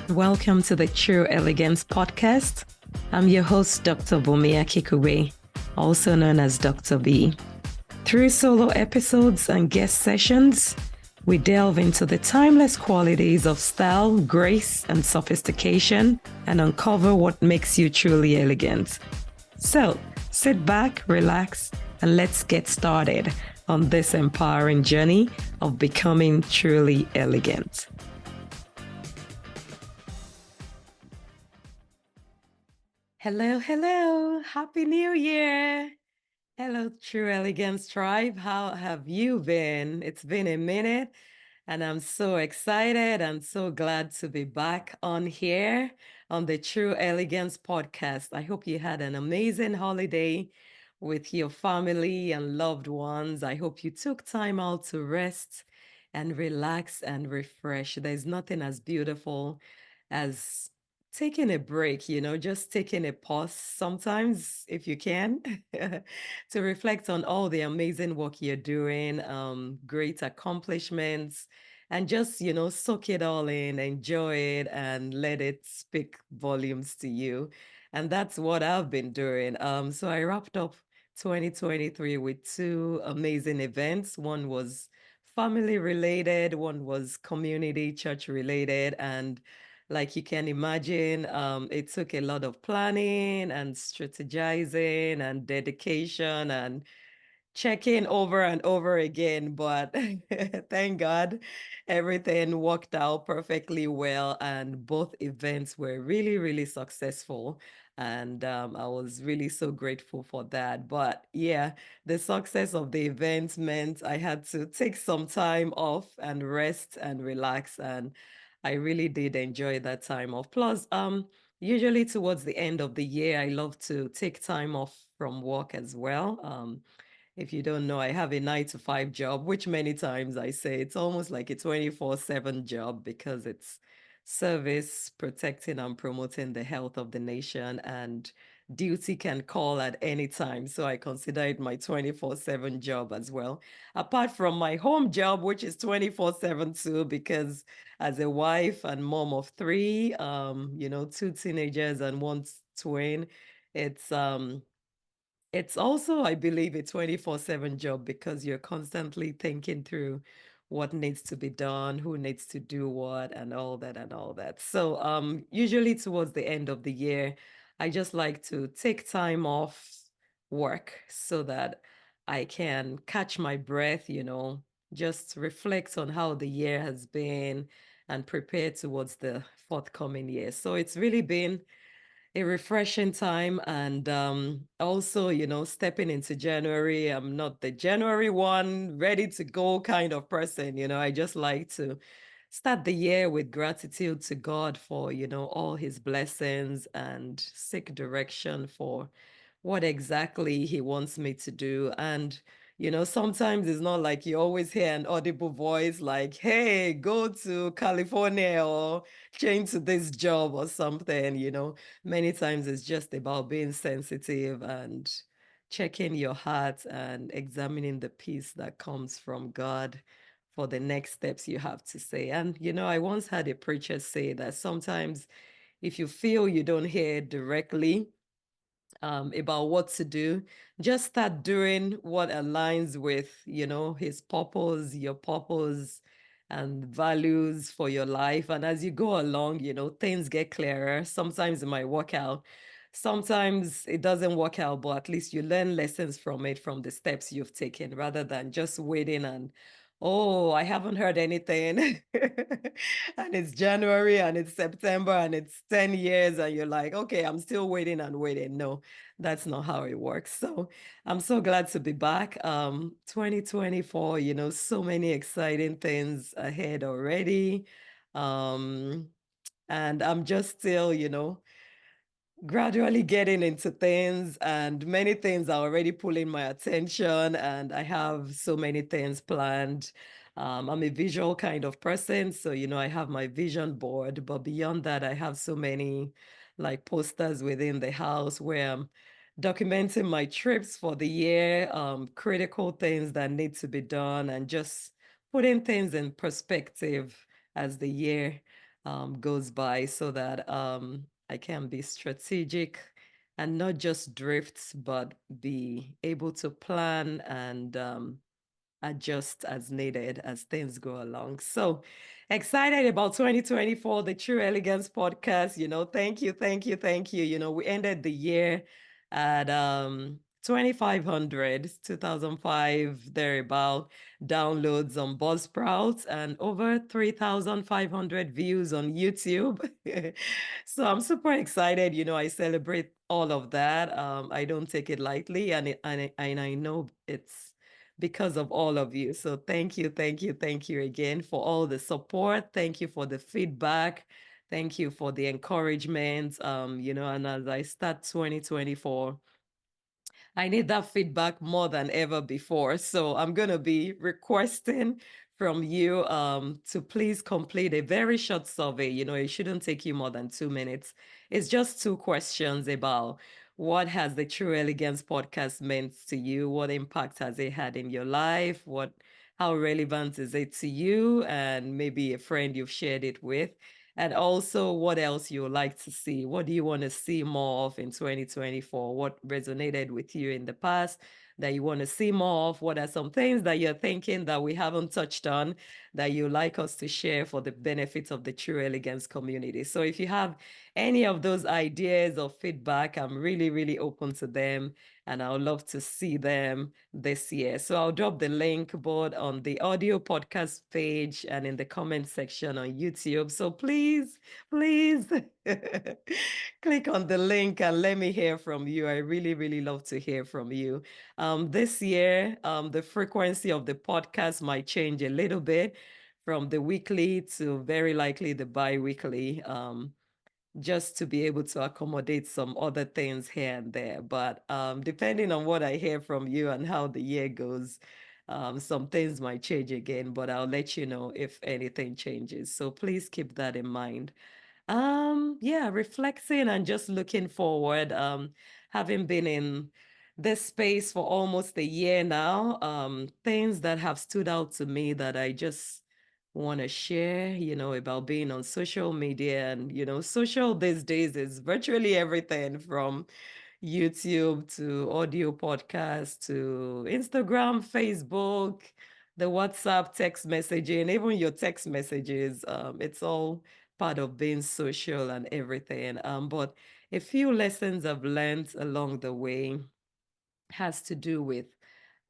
Welcome to the True Elegance Podcast. I'm your host, Dr. Bunmi Akinkugbe, also known as Dr. B. Through solo episodes and guest sessions, we delve into the timeless qualities of style, grace, and sophistication and uncover what makes you truly elegant. So, sit back, relax, and let's get started on this empowering journey of becoming truly elegant. Hello. Happy New Year. Hello, True Elegance Tribe. How have you been? It's been a minute, and I'm so excited and so glad to be back on here on the True Elegance Podcast. I hope you had an amazing holiday with your family and loved ones. I hope you took time out to rest and relax and refresh. There's nothing as beautiful as taking a break, just taking a pause sometimes, if you can, to reflect on all the amazing work you're doing, great accomplishments, and just, soak it all in, enjoy it, and let it speak volumes to you. And that's what I've been doing. So I wrapped up 2023 with two amazing events. One was family related, one was community church related, and like you can imagine, it took a lot of planning and strategizing and dedication and checking over and over again. But thank God, everything worked out perfectly well. And both events were really, really successful. And I was really so grateful for that. But yeah, the success of the event meant I had to take some time off and rest and relax. And I really did enjoy that time off. Plus, usually towards the end of the year, I love to take time off from work as well. If you don't know, I have a 9 to 5 job, which many times I say it's almost like a 24/7 job because it's service, protecting and promoting the health of the nation, and duty can call at any time. So I consider it my 24/7 job as well. Apart from my home job, which is 24/7 too, because as a wife and mom of three, two teenagers and one twin, it's it's also, I believe, a 24/7 job because you're constantly thinking through what needs to be done, who needs to do what, and all that and all that. So, usually towards the end of the year, I just like to take time off work so that I can catch my breath, just reflect on how the year has been and prepare towards the forthcoming year. So it's really been a refreshing time. And also, stepping into January, I'm not the January one, ready to go kind of person. I just like to start the year with gratitude to God for, all his blessings and seek direction for what exactly he wants me to do. And, sometimes it's not like you always hear an audible voice like, hey, go to California or change to this job or something. Many times it's just about being sensitive and checking your heart and examining the peace that comes from God for the next steps you have to say. And, I once had a preacher say that sometimes if you feel you don't hear directly, about what to do, just start doing what aligns with, his purpose, your purpose, and values for your life. And as you go along, things get clearer. Sometimes it might work out. Sometimes it doesn't work out, but at least you learn lessons from it, from the steps you've taken, rather than just waiting and, oh, I haven't heard anything. And it's January and it's September and it's 10 years, and you're like, okay, I'm still waiting and waiting. No, that's not how it works. So I'm so glad to be back. 2024, so many exciting things ahead already. Um, and I'm just still, gradually getting into things, and many things are already pulling my attention, and I have so many things planned. I'm a visual kind of person, so I have my vision board, but beyond that, I have so many like posters within the house where I'm documenting my trips for the year, critical things that need to be done, and just putting things in perspective as the year goes by so that I can be strategic and not just drifts, but be able to plan and adjust as needed as things go along. So excited about 2024, the True Elegance podcast. Thank you, thank you, thank you. We ended the year at 2,500, 2005, thereabout downloads on Buzzsprout and over 3,500 views on YouTube. So I'm super excited. I celebrate all of that. I don't take it lightly, and I know it's because of all of you. So thank you, thank you, thank you again for all the support. Thank you for the feedback. Thank you for the encouragement. And as I start 2024, I need that feedback more than ever before. So I'm going to be requesting from you to please complete a very short survey. It shouldn't take you more than 2 minutes. It's just two questions about what has the True Elegance podcast meant to you? What impact has it had in your life? How relevant is it to you and maybe a friend you've shared it with? And also, what else you would like to see? What do you want to see more of in 2024? What resonated with you in the past that you want to see more of? What are some things that you're thinking that we haven't touched on that you like us to share for the benefit of the True Elegance community? So if you have any of those ideas or feedback, I'm really, really open to them and I would love to see them this year. So I'll drop the link both on the audio podcast page and in the comment section on YouTube. So please, please click on the link and let me hear from you. I really, really love to hear from you. This year, the frequency of the podcast might change a little bit from the weekly to very likely the bi-weekly. Just to be able to accommodate some other things here and there. But depending on what I hear from you and how the year goes, some things might change again, but I'll let you know if anything changes. So please keep that in mind. Yeah, reflecting and just looking forward. Having been in this space for almost a year now, things that have stood out to me that I just want to share, about being on social media. And, social these days is virtually everything from YouTube to audio podcast to Instagram, Facebook, the WhatsApp text messaging, even your text messages. It's all part of being social and everything. But a few lessons I've learned along the way has to do with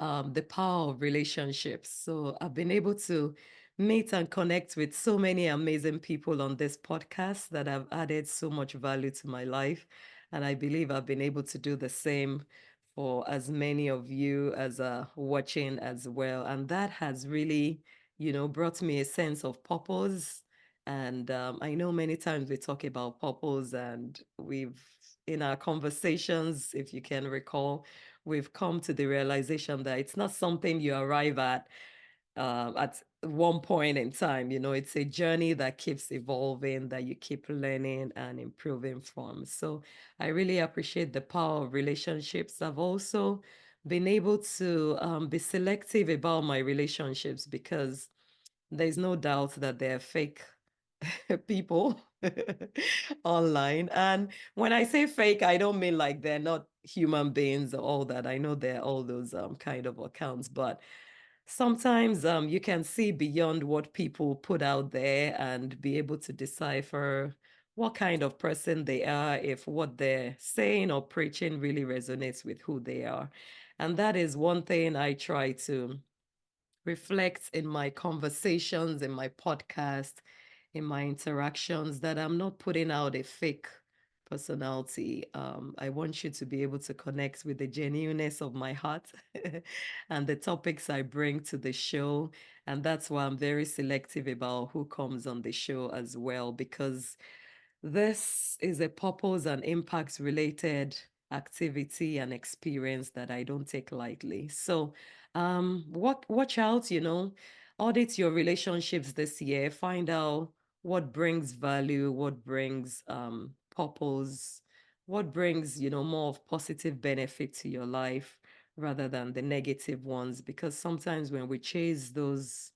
the power of relationships. So I've been able to meet and connect with so many amazing people on this podcast that have added so much value to my life. And I believe I've been able to do the same for as many of you as are watching as well. And that has really, brought me a sense of purpose. And I know many times we talk about purpose, and in our conversations, if you can recall, we've come to the realization that it's not something you arrive at one point in time. It's a journey that keeps evolving, that you keep learning and improving from. So I really appreciate the power of relationships. I've also been able to be selective about my relationships because there's no doubt that they're fake people online. And when I say fake, I don't mean like they're not human beings or all that. I know they're all those kind of accounts, but sometimes you can see beyond what people put out there and be able to decipher what kind of person they are, if what they're saying or preaching really resonates with who they are. And that is one thing I try to reflect in my conversations, in my podcast, in my interactions, that I'm not putting out a fake personality. I want you to be able to connect with the genuineness of my heart and the topics I bring to the show. And that's why I'm very selective about who comes on the show as well, because this is a purpose and impact related activity and experience that I don't take lightly. So, watch out, audit your relationships this year, find out what brings value, what brings purpose, what brings, more of positive benefit to your life rather than the negative ones. Because sometimes when we chase those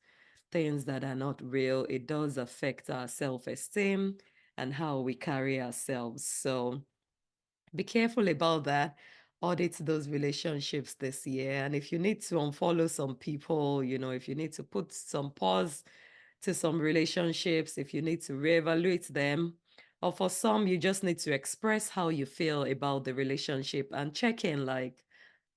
things that are not real, it does affect our self-esteem and how we carry ourselves. So be careful about that. Audit those relationships this year. And if you need to unfollow some people, if you need to put some pause to some relationships, if you need to reevaluate them, or for some, you just need to express how you feel about the relationship and check in like,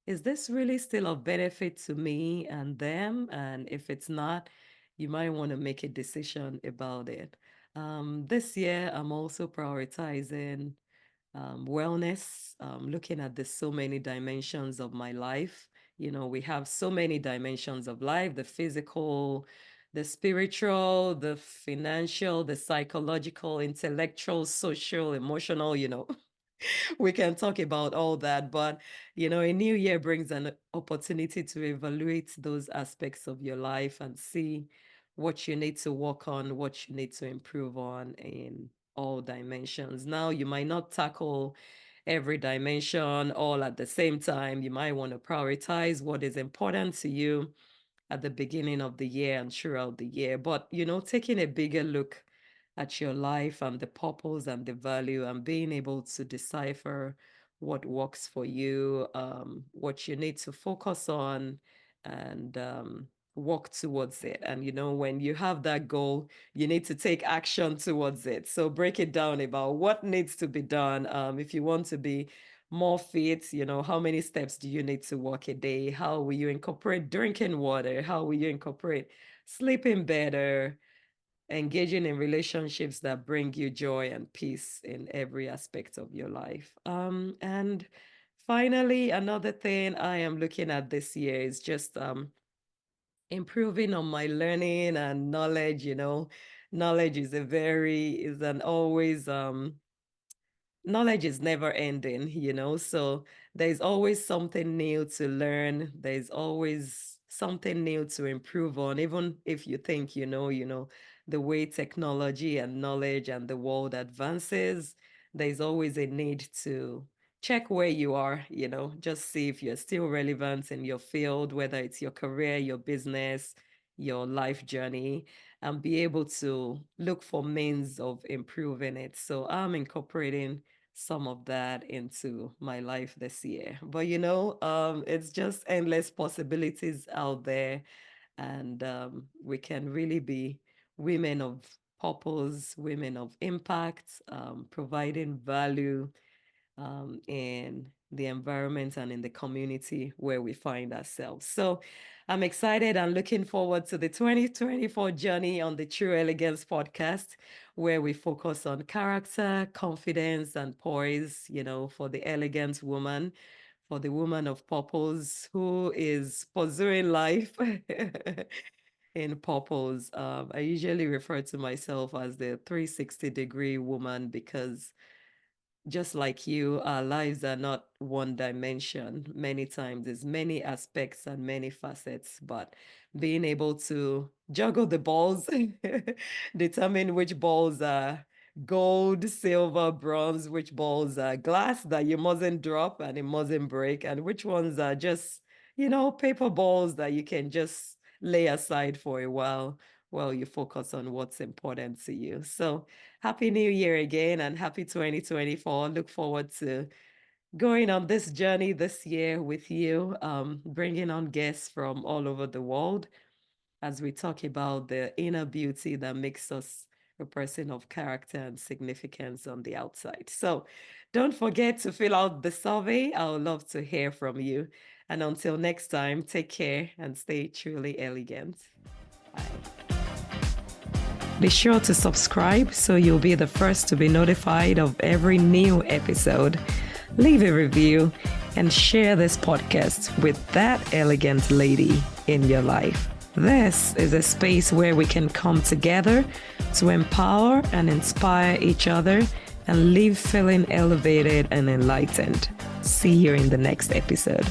is this really still of benefit to me and them? And if it's not, you might want to make a decision about it. This year, I'm also prioritizing wellness, looking at the so many dimensions of my life. We have so many dimensions of life: the physical, the spiritual, the financial, the psychological, intellectual, social, emotional, we can talk about all that. But, a new year brings an opportunity to evaluate those aspects of your life and see what you need to work on, what you need to improve on in all dimensions. Now, you might not tackle every dimension all at the same time. You might want to prioritize what is important to you at the beginning of the year and throughout the year. But, taking a bigger look at your life and the purpose and the value and being able to decipher what works for you, what you need to focus on, and work towards it. And, when you have that goal, you need to take action towards it. So break it down about what needs to be done. If you want to be more fit, how many steps do you need to walk a day? How will you incorporate drinking water? How will you incorporate sleeping better, engaging in relationships that bring you joy and peace in every aspect of your life? And finally, another thing I am looking at this year is just improving on my learning and knowledge. Knowledge is an always knowledge is never ending, so there's always something new to learn. There's always something new to improve on. Even if you think the way technology and knowledge and the world advances, there's always a need to check where you are, just see if you're still relevant in your field, whether it's your career, your business, your life journey, and be able to look for means of improving it. So I'm incorporating some of that into my life this year. But it's just endless possibilities out there, and we can really be women of purpose, women of impact, providing value in the environment and in the community where we find ourselves. So I'm excited and looking forward to the 2024 journey on the True Elegance Podcast, where we focus on character, confidence, and poise, for the elegant woman, for the woman of purpose who is pursuing life in purpose. I usually refer to myself as the 360-degree woman because just like you, our lives are not one dimension. Many times there's many aspects and many facets, but being able to juggle the balls, determine which balls are gold, silver, bronze, which balls are glass that you mustn't drop and it mustn't break, and which ones are just, paper balls that you can just lay aside for a while you focus on what's important to you. So Happy New Year again and happy 2024. Look forward to going on this journey this year with you, bringing on guests from all over the world as we talk about the inner beauty that makes us a person of character and significance on the outside. So don't forget to fill out the survey. I would love to hear from you. And until next time, take care and stay truly elegant. Bye. Be sure to subscribe so you'll be the first to be notified of every new episode. Leave a review and share this podcast with that elegant lady in your life. This is a space where we can come together to empower and inspire each other and leave feeling elevated and enlightened. See you in the next episode.